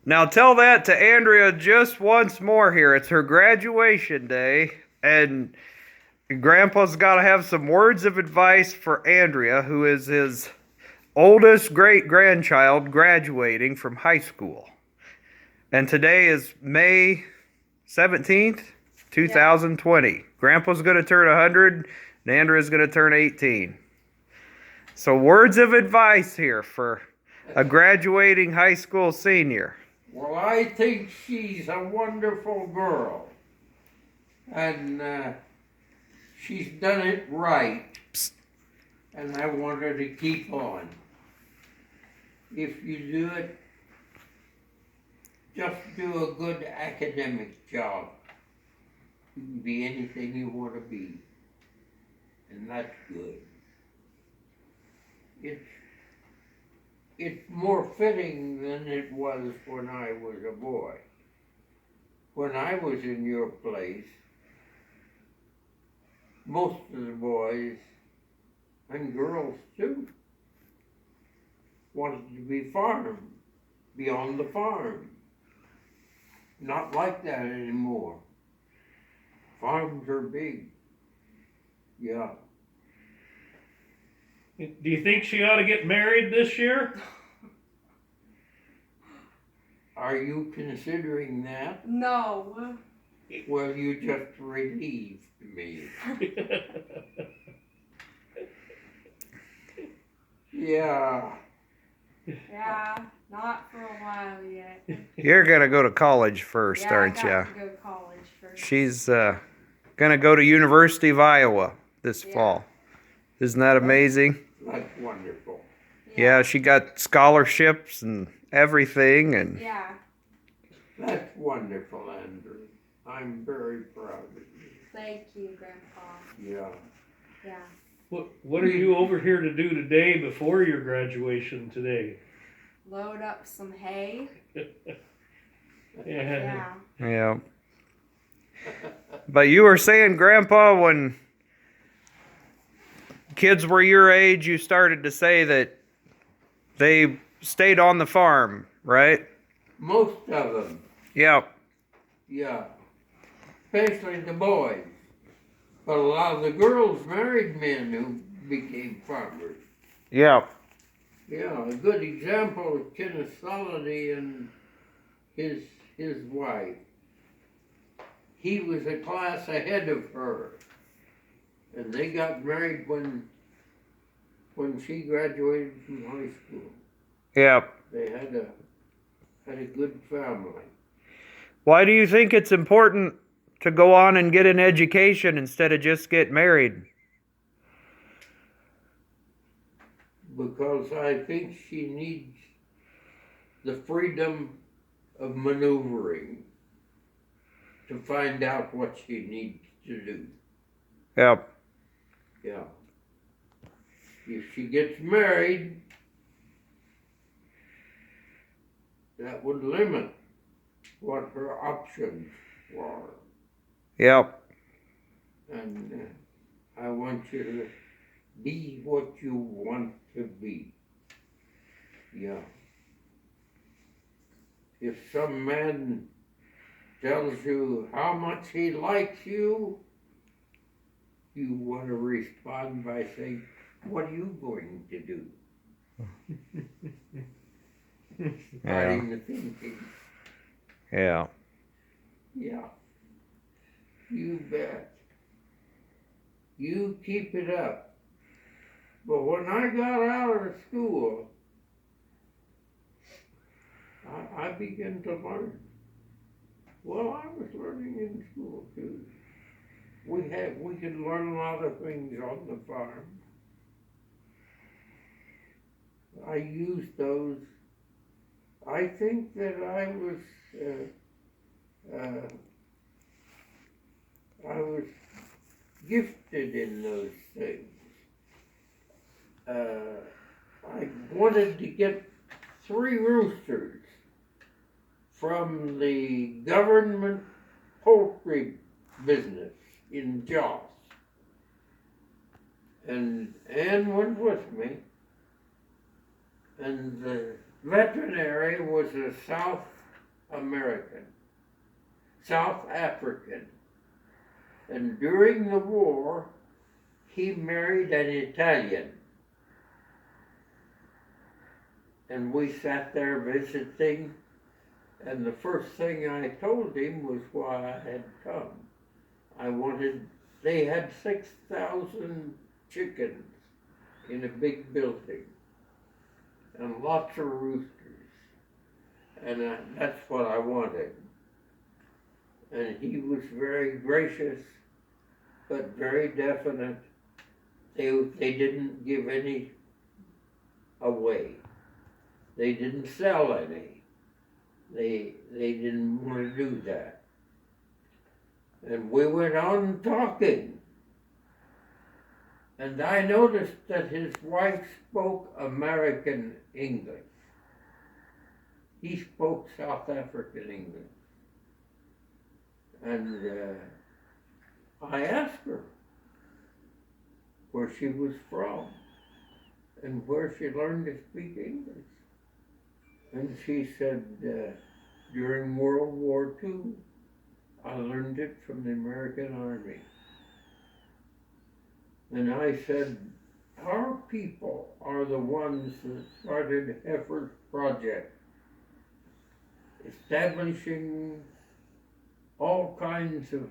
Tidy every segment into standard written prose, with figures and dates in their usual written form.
Now tell that to Andrea just once more here. It's her graduation day, and Grandpa's got to have some words of advice for Andrea, who is his oldest great grandchild graduating from high school. And today is May 17th, 2020. Grandpa's going to turn 100, and Andrea's going to turn 18. So, words of advice here for a graduating high school senior. Well, I think she's a wonderful girl. And she's done it right. Psst. And I want her to keep on. If you do it, just do a good academic job. You can be anything you want to be. And that's good. It's more fitting than it was when I was a boy. When I was in your place, most of the boys, and girls too, wanted to be on the farm. Not like that anymore. Farms are big. Yeah. Do you think she ought to get married this year? Are you considering that? No. Well, you just relieved me. Yeah. Yeah, not for a while yet. You're going to go to college first, Yeah, aren't I you? got to go to college first. She's going to go to University of Iowa this fall. Isn't that amazing? That's wonderful. Yeah, she got scholarships and everything, and Yeah. That's wonderful, Andrew. I'm very proud of you. Thank you, Grandpa. Yeah. Yeah. What are you over here to do today before your graduation today? Load up some hay. Yeah. yeah. But you were saying, Grandpa, when kids were your age, you started to say that they stayed on the farm, right? Most of them, Yeah. yeah. Especially the boys. But a lot of the girls married men who became farmers. Yeah. Yeah, a good example is Kenneth Soliday and his wife. He was a class ahead of her. And they got married when she graduated from high school. Yeah. They had a good family. Why do you think it's important to go on and get an education instead of just get married? Because I think she needs the freedom of maneuvering to find out what she needs to do. Yeah. Yeah. If she gets married, that would limit what her options were. Yeah. And I want you to be what you want to be. Yeah. If some man tells you how much he likes you, you want to respond by saying, what are you going to do? Starting the thinking. Yeah. Yeah. You bet. You keep it up. But when I got out of school, I began to learn. Well, I was learning in school too. We could learn a lot of things on the farm. I used those. I think that I was gifted in those things. I wanted to get 3 roosters from the government poultry business in Joss. And Ann went with me, and the veterinary was a South American, South African. And during the war, he married an Italian. And we sat there visiting, and the first thing I told him was why I had come. They had 6,000 chickens in a big building, and lots of roosters. And that's what I wanted. And he was very gracious, but very definite. They didn't give any away. They didn't sell any. They didn't want to do that. And we went on talking. And I noticed that his wife spoke American English. He spoke South African English. And I asked her where she was from and where she learned to speak English. And she said, during World War II, I learned it from the American Army. And I said, our people are the ones that started Heifer's Project, establishing all kinds of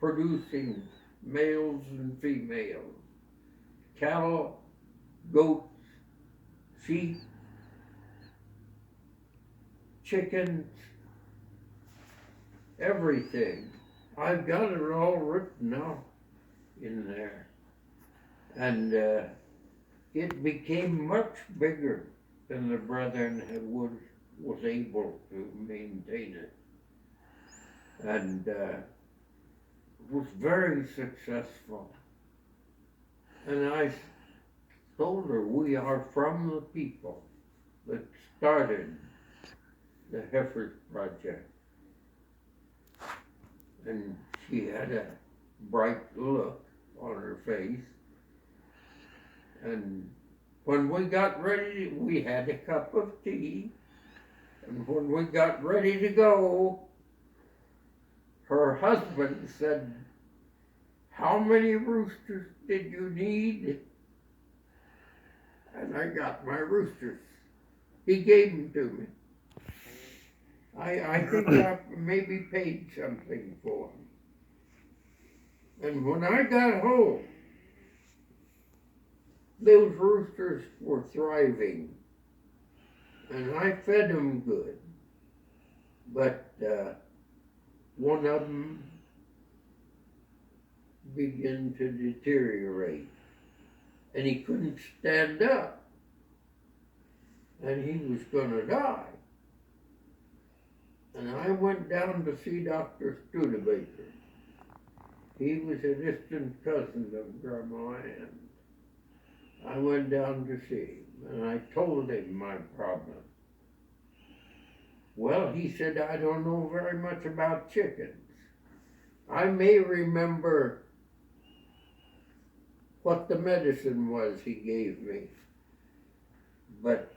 producing males and females, cattle, goats, sheep, chickens, everything. I've got it all written out in there. And it became much bigger than the Brethren was able to maintain it. And was very successful. And I told her, we are from the people that started the Heifer's Project. And she had a bright look on her face. And when we got ready, we had a cup of tea. And when we got ready to go, her husband said, how many roosters did you need? And I got my roosters. He gave them to me. I think I maybe paid something for them. And when I got home, those roosters were thriving. And I fed them good. But one of them began to deteriorate. And he couldn't stand up. And he was going to die. And I went down to see Dr. Studebaker. He was a distant cousin of Grandma Ann. I went down to see him, and I told him my problem. Well, he said, I don't know very much about chickens. I may remember what the medicine was he gave me, but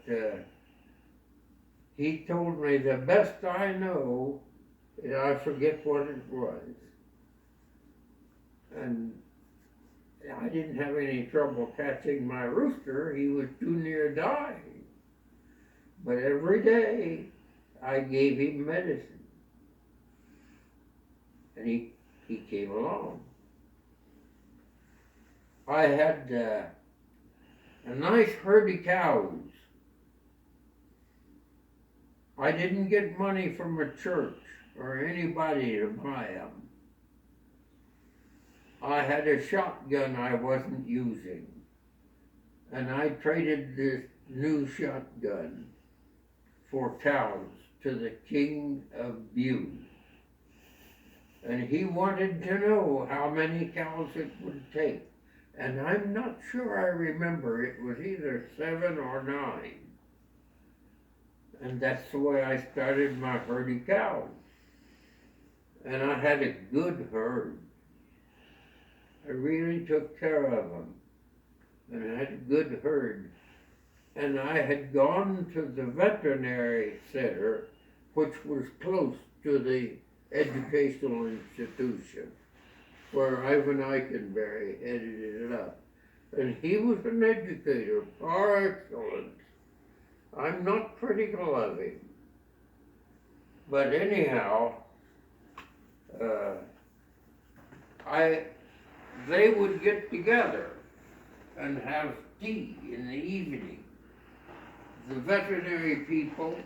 he told me the best I know is I forget what it was. And I didn't have any trouble catching my rooster. He was too near dying. But every day I gave him medicine. And he came along. I had a nice herd of cows. I didn't get money from a church or anybody to buy them. I had a shotgun I wasn't using, and I traded this new shotgun for cows to the king of Bute. And he wanted to know how many cows it would take. And I'm not sure I remember, it was either 7 or 9. And that's the way I started my herd of cows. And I had a good herd. I really took care of them. And I had a good herd. And I had gone to the veterinary center which was close to the educational institution where Ivan Eikenberry headed it up. And he was an educator par excellence. I'm not critical of him. But anyhow, they would get together and have tea in the evening. The veterinary people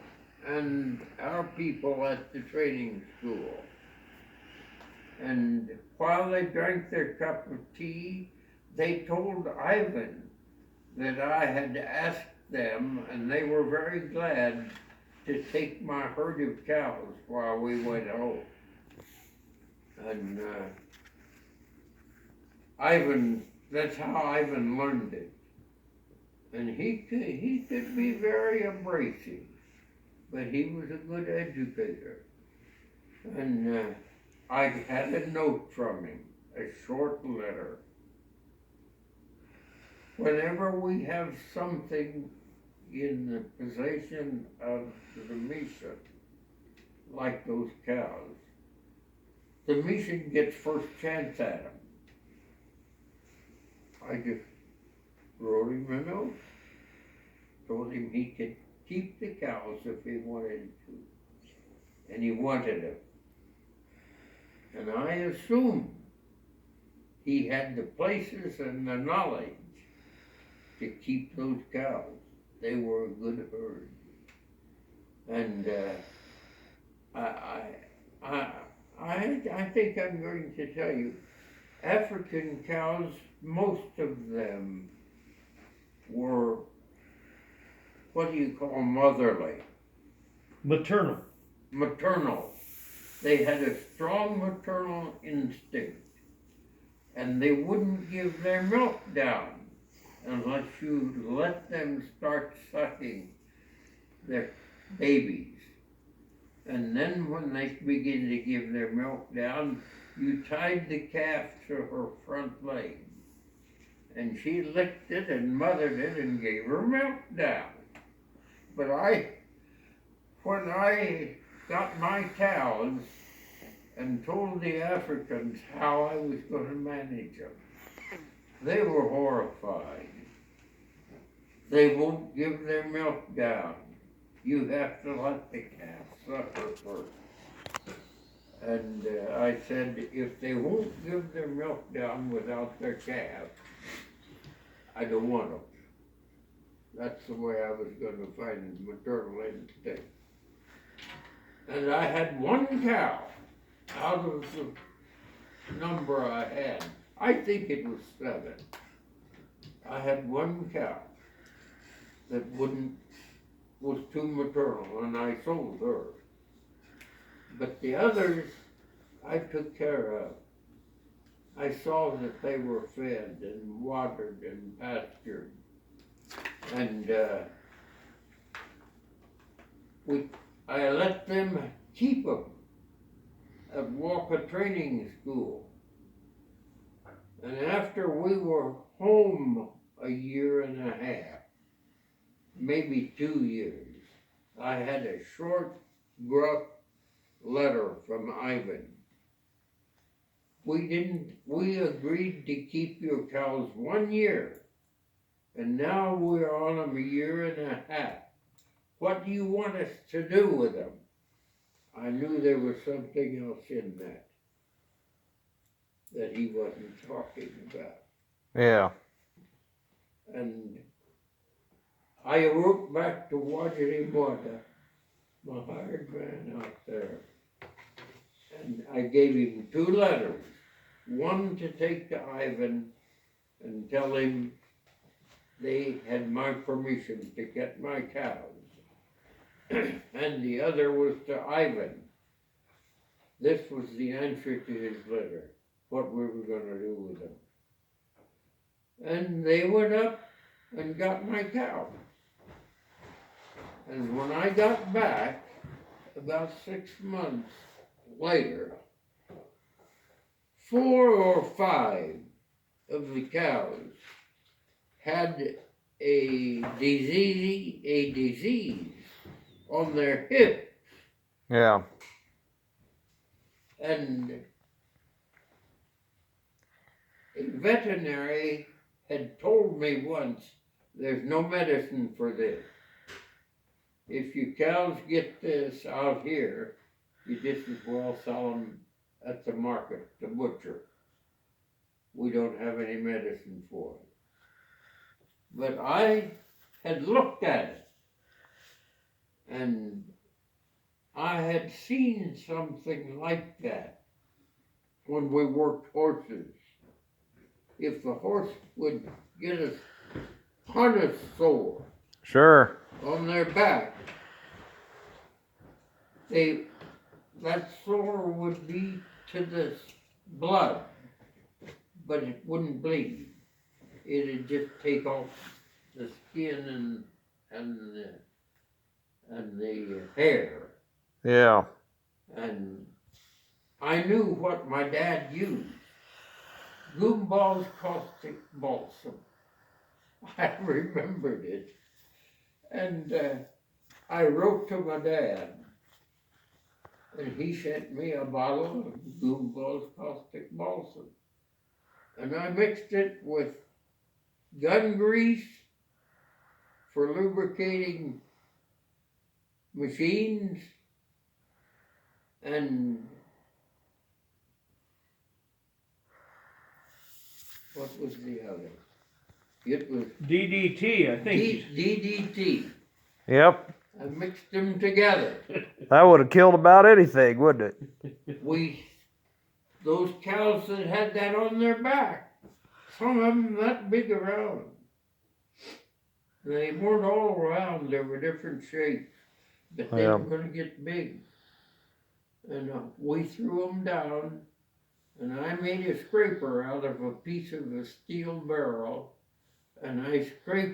and our people at the training school. And while they drank their cup of tea, they told Ivan that I had asked them, and they were very glad to take my herd of cows while we went home. And Ivan, that's how Ivan learned it. And he could be very abrasive, but he was a good educator. And I had a note from him, a short letter. Whenever we have something in the possession of the mission, like those cows, the mission gets first chance at them. I just wrote him a note, told him he could keep the cows if he wanted to, and he wanted them. And I assumed he had the places and the knowledge to keep those cows. They were a good herd. And I think I'm going to tell you, African cows, most of them were, what do you call motherly? Maternal. Maternal. They had a strong maternal instinct, and they wouldn't give their milk down unless you let them start sucking their babies. And then when they begin to give their milk down, you tied the calf to her front leg, and she licked it and mothered it and gave her milk down. But when I got my cows and told the Africans how I was going to manage them, they were horrified. They won't give their milk down. You have to let the calf suffer first. And I said, if they won't give their milk down without their calf, I don't want them. That's the way I was going to find maternal instinct. And I had one cow out of the number I had. I think it was 7. I had one cow that was too maternal, and I sold her. But the others I took care of. I saw that they were fed and watered and pastured. And I let them keep them at Walker Training School. And after we were home a year and a half, maybe 2 years, I had a short, gruff letter from Ivan. We agreed to keep your cows 1 year, and now we're on them a year and a half. What do you want us to do with them? I knew there was something else in that he wasn't talking about. Yeah. And I wrote back to Wajirimoda, my hired man out there, and I gave him 2 letters. One to take to Ivan and tell him they had my permission to get my cows. And the other was to Ivan. This was the answer to his letter, what we were going to do with them. And they went up and got my cow. And when I got back, about 6 months later, 4 or 5 of the cows had a disease on their hips Yeah. And a veterinary had told me once, there's no medicine for this. If your cows get this out here, you just as well sell them at the market, the butcher. We don't have any medicine for it. But I had looked at it, and I had seen something like that when we worked horses. If the horse would get a harness sore Sure. on their back, that sore would be to the blood, but it wouldn't bleed. It'd just take off the skin and the hair. Yeah. And I knew what my dad used. Goomballs caustic balsam. I remembered it. And I wrote to my dad. And he sent me a bottle of Goomballs caustic balsam. And I mixed it with gun grease for lubricating machines and what was the other? It was DDT, I think. DDT. Yep. I mixed them together. That would have killed about anything, wouldn't it? Those cows that had that on their back, some of them that big around. They weren't all round, they were different shapes, but they Yeah. were gonna get big. And we threw them down, and I made a scraper out of a piece of a steel barrel, and I scraped